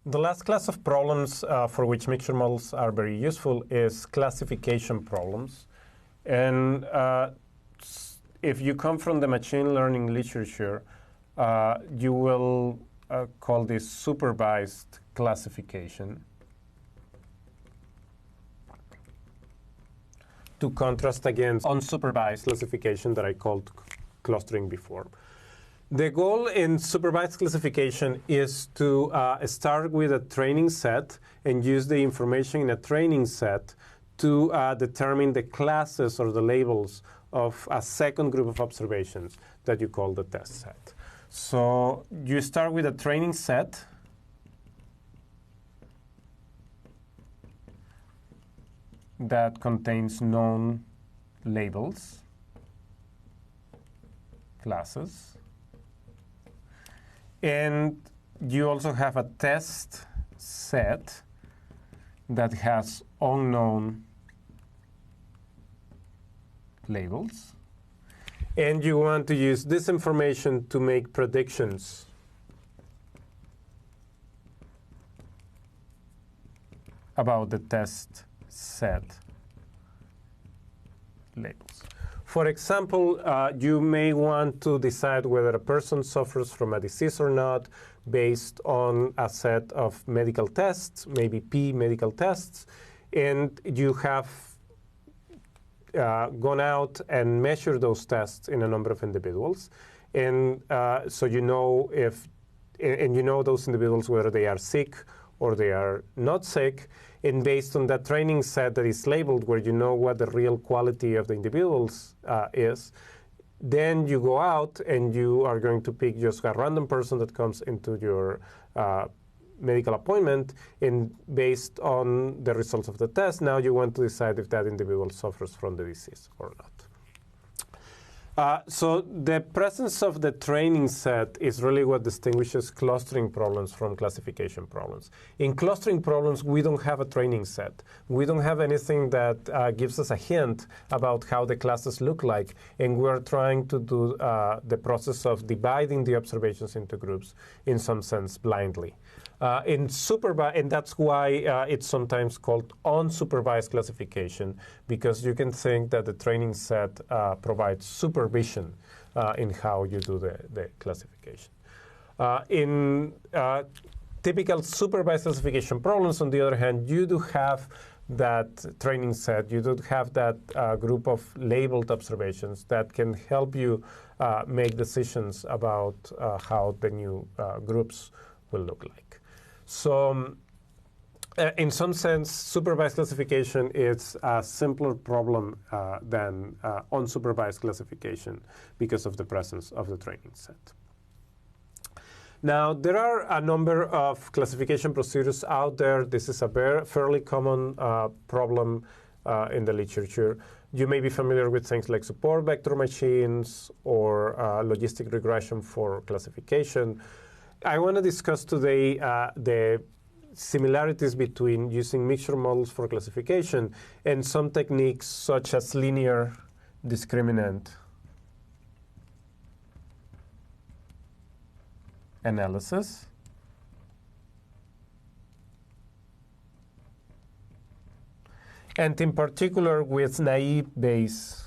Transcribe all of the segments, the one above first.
The last class of problems for which mixture models are very useful is classification problems. And if you come from the machine learning literature, you will call this supervised classification, to contrast against unsupervised classification that I called clustering before. The goal in supervised classification is to start with a training set and use the information in a training set to determine the classes or the labels of a second group of observations that you call the test set. So you start with a training set that contains known labels, classes. And you also have a test set that has unknown labels. And you want to use this information to make predictions about the test set labels. For example, you may want to decide whether a person suffers from a disease or not based on a set of medical tests, maybe P medical tests, and you have gone out and measured those tests in a number of individuals. And so you know if, and you know those individuals whether they are sick or they are not sick. And based on that training set that is labeled, where you know what the real quality of the individuals is, then you go out and you are going to pick just a random person that comes into your medical appointment, and based on the results of the test, now you want to decide if that individual suffers from the disease or not. So the presence of the training set is really what distinguishes clustering problems from classification problems. In clustering problems, we don't have a training set. We don't have anything that gives us a hint about how the classes look like, and we're trying to do the process of dividing the observations into groups in some sense blindly. And that's why it's sometimes called unsupervised classification, because you can think that the training set provides supervision in how you do the classification. In typical supervised classification problems, on the other hand, you do have that training set. You do have that group of labeled observations that can help you make decisions about how the new groups will look like. So in some sense, supervised classification is a simpler problem than unsupervised classification because of the presence of the training set. Now, there are a number of classification procedures out there. This is a fairly common problem in the literature. You may be familiar with things like support vector machines or logistic regression for classification. I want to discuss today the similarities between using mixture models for classification and some techniques such as linear discriminant analysis, and in particular with naive Bayes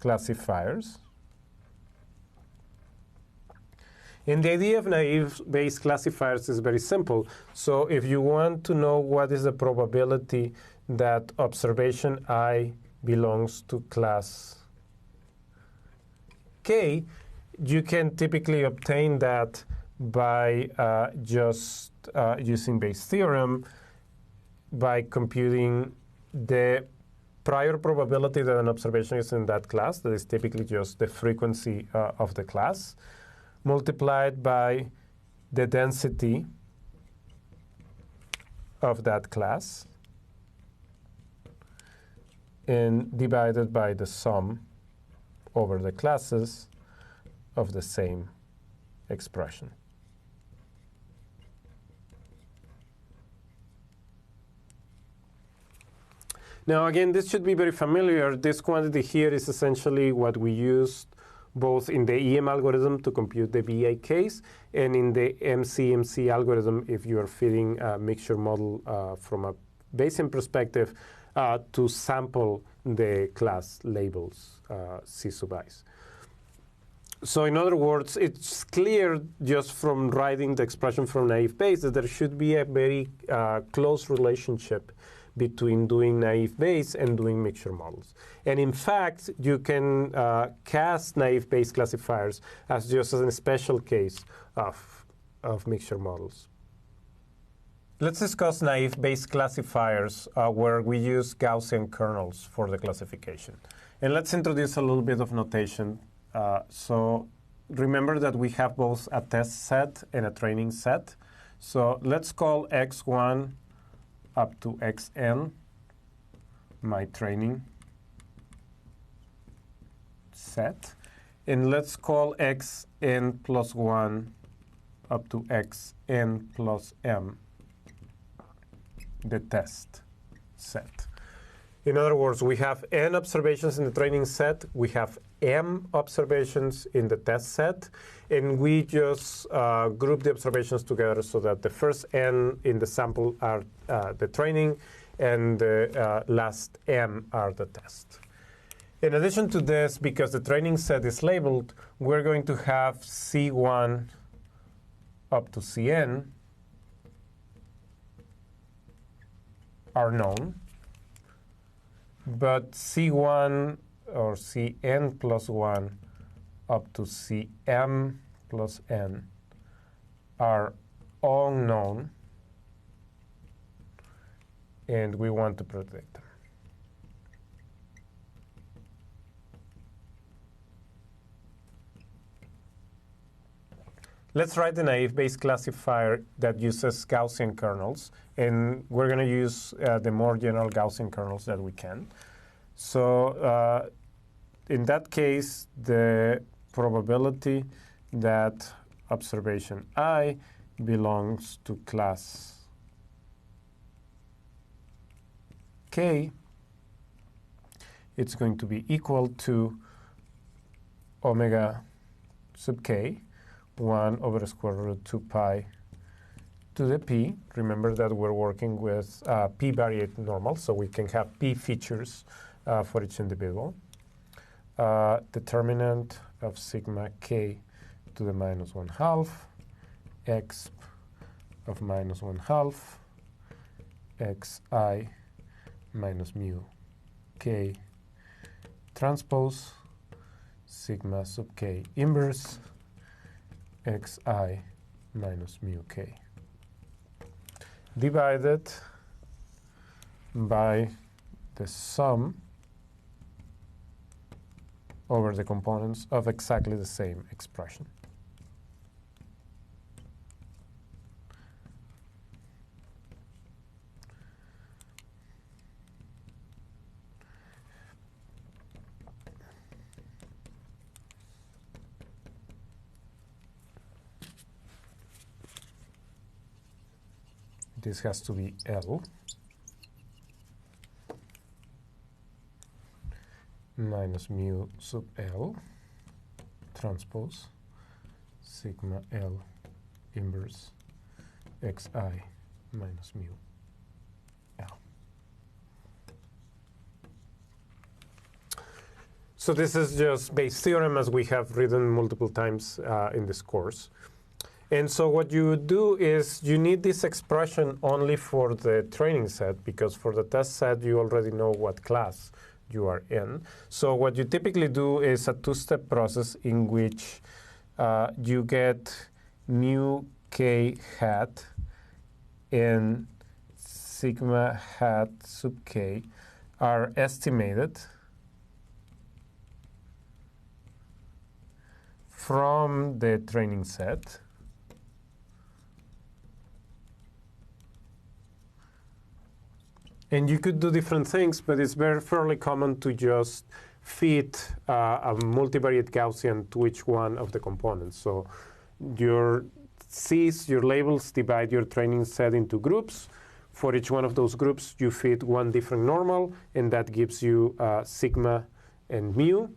classifiers. And the idea of naive Bayes classifiers is very simple. So if you want to know what is the probability that observation I belongs to class K, you can typically obtain that by just using Bayes' theorem, by computing the prior probability that an observation is in that class, that is typically just the frequency of the class, multiplied by the density of that class, and divided by the sum over the classes of the same expression. Now, again, this should be very familiar. This quantity here is essentially what we used both in the EM algorithm to compute the BI case and in the MCMC algorithm if you are fitting a mixture model from a Bayesian perspective to sample the class labels C sub i's. So in other words, it's clear just from writing the expression from naive Bayes that there should be a very close relationship between doing naive Bayes and doing mixture models. And in fact, you can cast naive Bayes classifiers as just a special case of mixture models. Let's discuss naive Bayes classifiers where we use Gaussian kernels for the classification. And let's introduce a little bit of notation. So remember that we have both a test set and a training set. So let's call x1 up to xn my training set. And let's call xn plus 1 up to xn plus m the test set. In other words, we have n observations in the training set, we have m observations in the test set, and we just group the observations together so that the first n in the sample are the training and the last m are the test. In addition to this, because the training set is labeled, we're going to have C1 up to Cn are known, but C1 or Cn plus 1 up to Cm plus n are unknown, and we want to predict them. Let's write the naive Bayes classifier that uses Gaussian kernels, and we're going to use the more general Gaussian kernels that we can. So in that case, the probability that observation I belongs to class K, it's going to be equal to omega sub k, 1 over the square root 2 pi to the p. Remember that we're working with p variate normal, so we can have p features for each individual. Determinant of sigma k to the minus 1/2, exp of minus 1/2, xi minus mu k transpose sigma sub k inverse xi minus mu k divided by the sum over the components of exactly the same expression. This has to be L minus mu sub L transpose sigma L inverse xi minus mu L. So this is just Bayes' theorem as we have written multiple times in this course. And so what you would do is you need this expression only for the training set, because for the test set you already know what class you are in. So what you typically do is a two-step process in which you get mu k hat and sigma hat sub k are estimated from the training set. And you could do different things, but it's fairly common to just fit a multivariate Gaussian to each one of the components. So your C's, your labels, divide your training set into groups. For each one of those groups, you fit one different normal, and that gives you sigma and mu.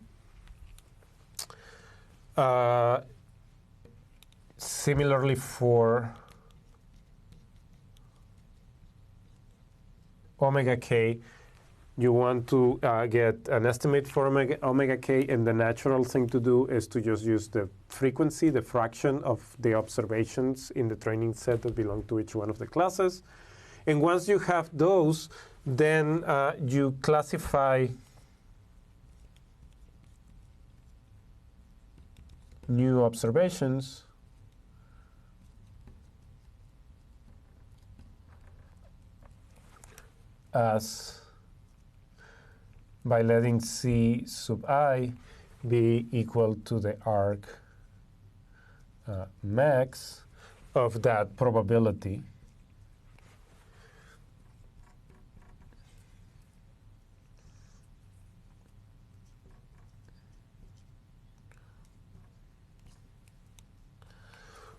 Similarly, for omega k, you want to get an estimate for omega k, and the natural thing to do is to just use the frequency, the fraction of the observations in the training set that belong to each one of the classes. And once you have those, then you classify new observations as by letting C sub I be equal to the arc max of that probability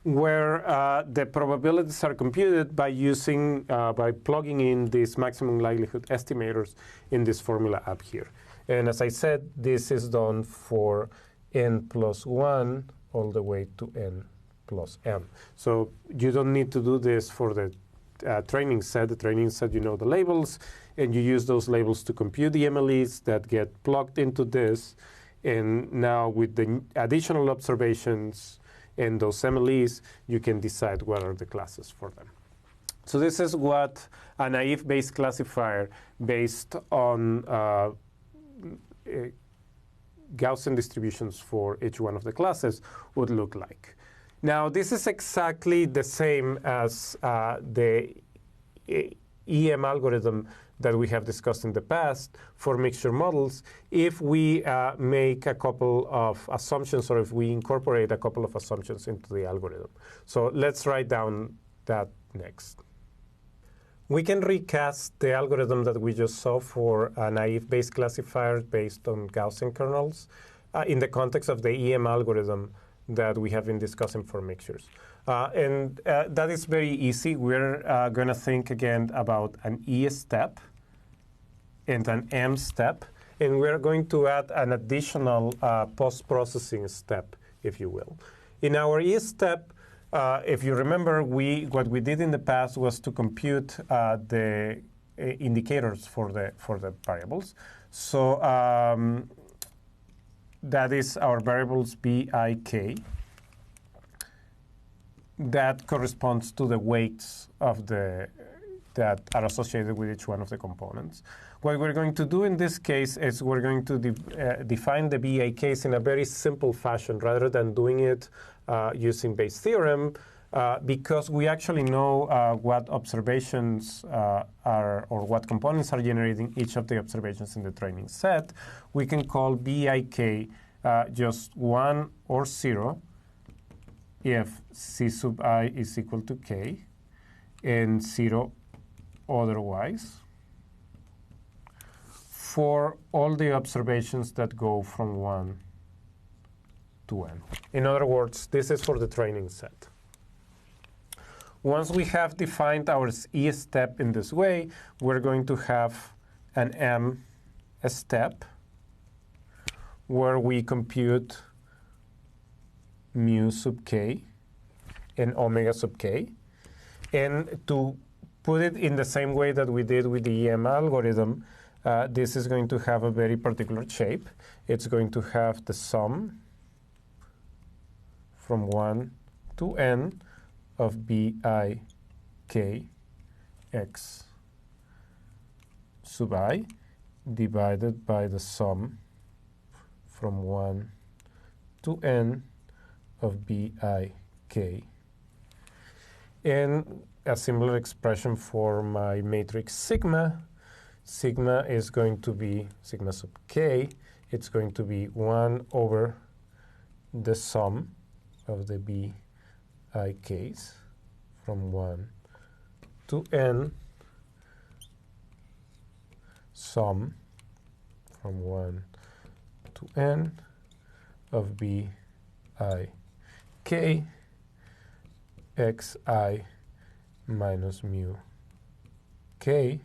where the probabilities are computed by using, by plugging in these maximum likelihood estimators in this formula up here. And as I said, this is done for n plus 1 all the way to n plus m. So you don't need to do this for the training set. The training set, you know the labels, and you use those labels to compute the MLEs that get plugged into this. And now with the additional observations and those MLEs, you can decide what are the classes for them. So this is what a naive Bayes classifier based on Gaussian distributions for each one of the classes would look like. Now, this is exactly the same as the EM algorithm that we have discussed in the past for mixture models if we make a couple of assumptions, or if we incorporate a couple of assumptions into the algorithm. So let's write down that next. We can recast the algorithm that we just saw for a naive Bayes classifier based on Gaussian kernels in the context of the EM algorithm that we have been discussing for mixtures. And that is very easy. We're going to think again about an E step and an M step, and we're going to add an additional post-processing step, if you will. In our E step, if you remember, what we did in the past was to compute the indicators for the variables. So that is our variables B, I, K. That corresponds to the weights of that are associated with each one of the components. What we're going to do in this case is we're going to define the BIKs in a very simple fashion rather than doing it using Bayes' theorem, because we actually know what observations are, or what components are generating each of the observations in the training set. We can call BIK just 1 or 0 if C sub I is equal to K, and 0 otherwise, for all the observations that go from 1 to n. In other words, this is for the training set. Once we have defined our E step in this way, we're going to have an M step where we compute mu sub k and omega sub k. And to put it in the same way that we did with the EM algorithm, this is going to have a very particular shape. It's going to have the sum from 1 to n of bi k x sub I divided by the sum from 1 to n of bi k. And a similar expression for my matrix sigma. Sigma is going to be sigma sub k. It's going to be 1 over the sum of the BIKs from 1 to n, sum from 1 to n of BIK xi minus mu k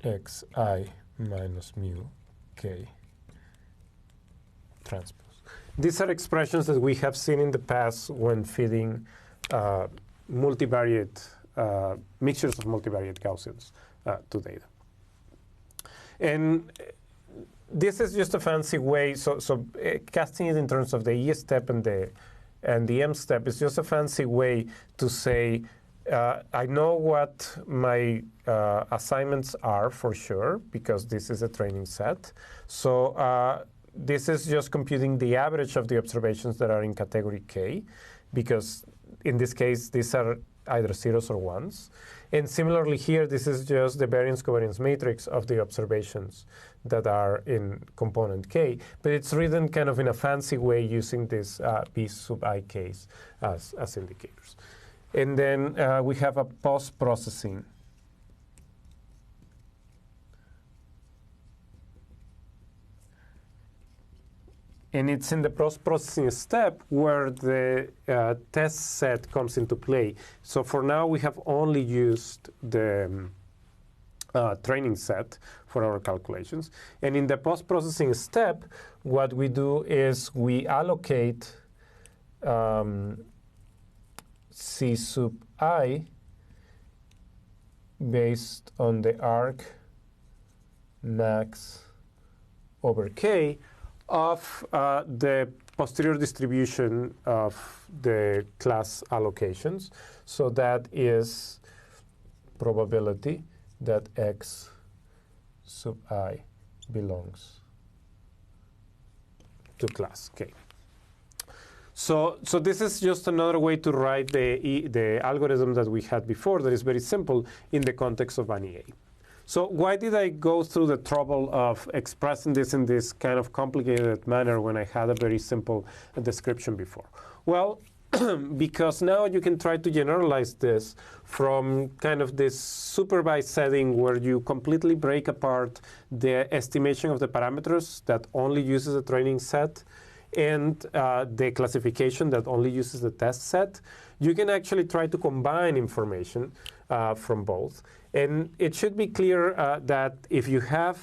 xi minus mu k transpose. These are expressions that we have seen in the past when feeding multivariate mixtures of multivariate Gaussians to data. And this is just a fancy way, so casting it in terms of the E step and the M step is just a fancy way to say, I know what my assignments are for sure, because this is a training set. So this is just computing the average of the observations that are in category K, because in this case, these are either zeros or ones. And similarly here, this is just the variance-covariance matrix of the observations that are in component K. But it's written kind of in a fancy way using this B sub I Ks as indicators. And then we have a post-processing. And it's in the post-processing step where the test set comes into play. So for now, we have only used the training set for our calculations. And in the post-processing step, what we do is we allocate C sub I based on the arc max over K of the posterior distribution of the class allocations. So that is probability that X sub I belongs to class K. So this is just another way to write the algorithm that we had before that is very simple in the context of an EA. So why did I go through the trouble of expressing this in this kind of complicated manner when I had a very simple description before? Well, because now you can try to generalize this from kind of this supervised setting where you completely break apart the estimation of the parameters that only uses a training set and the classification that only uses the test set. You can actually try to combine information from both. And it should be clear that if you have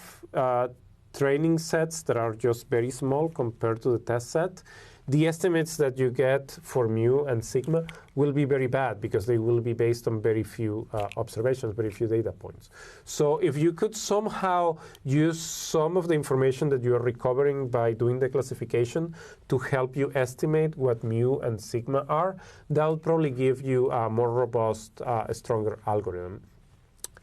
training sets that are just very small compared to the test set, the estimates that you get for mu and sigma will be very bad because they will be based on very few observations, very few data points. So if you could somehow use some of the information that you are recovering by doing the classification to help you estimate what mu and sigma are, that will probably give you a more robust, stronger algorithm.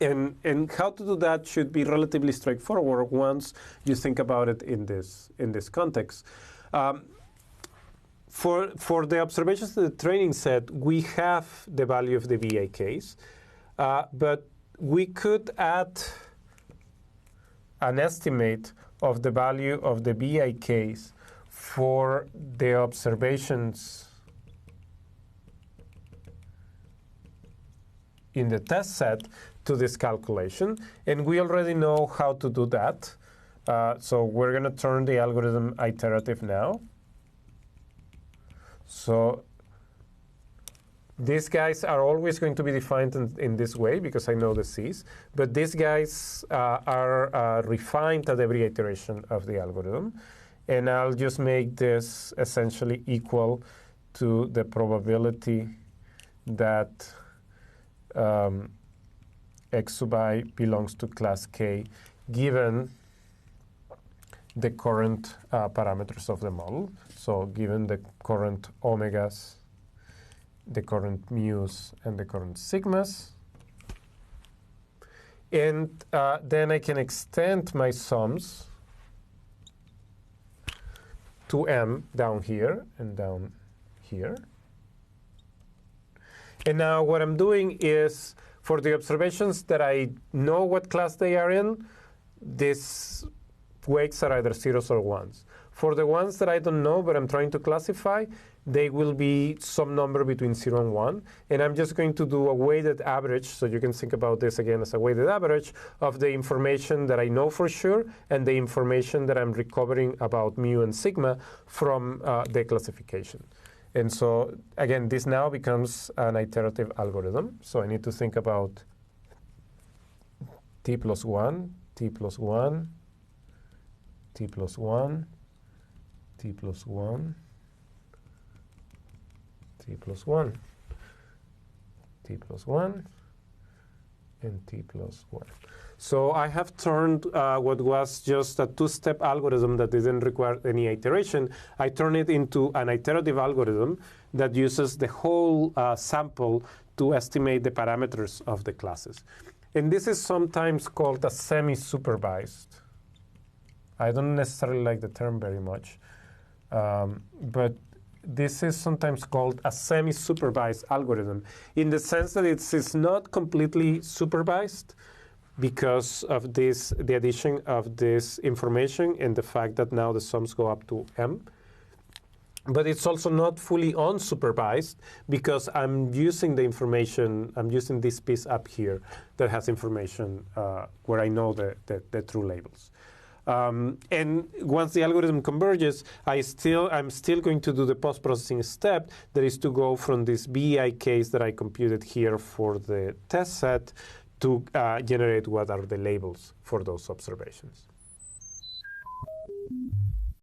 And how to do that should be relatively straightforward once you think about it in this context. For the observations in the training set, we have the value of the VIKs, but we could add an estimate of the value of the VIKs for the observations in the test set to this calculation, and we already know how to do that. So we're going to turn the algorithm iterative now. So these guys are always going to be defined in this way because I know the C's, but these guys are refined at every iteration of the algorithm, and I'll just make this essentially equal to the probability that X sub I belongs to class K given the current parameters of the model. So given the current omegas, the current mu's, and the current sigmas. And then I can extend my sums to M down here and down here. And now what I'm doing is, for the observations that I know what class they are in, these weights are either zeros or ones. For the ones that I don't know but I'm trying to classify, they will be some number between 0 and 1. And I'm just going to do a weighted average, so you can think about this again as a weighted average of the information that I know for sure and the information that I'm recovering about mu and sigma from the classification. And so, again, this now becomes an iterative algorithm. So I need to think about t plus 1, t plus 1, t plus 1, t plus 1, t plus 1, t plus 1, and t plus 1. So I have turned what was just a two-step algorithm that didn't require any iteration, I turned it into an iterative algorithm that uses the whole sample to estimate the parameters of the classes. And this is sometimes called a semi-supervised. I don't necessarily like the term very much, but this is sometimes called a semi-supervised algorithm in the sense that it's not completely supervised because of this, the addition of this information and the fact that now the sums go up to m. But it's also not fully unsupervised because I'm using the information, I'm using this piece up here that has information where I know the true labels. And once the algorithm converges, I'm still going to do the post-processing step, that is to go from this BI case that I computed here for the test set to generate what are the labels for those observations.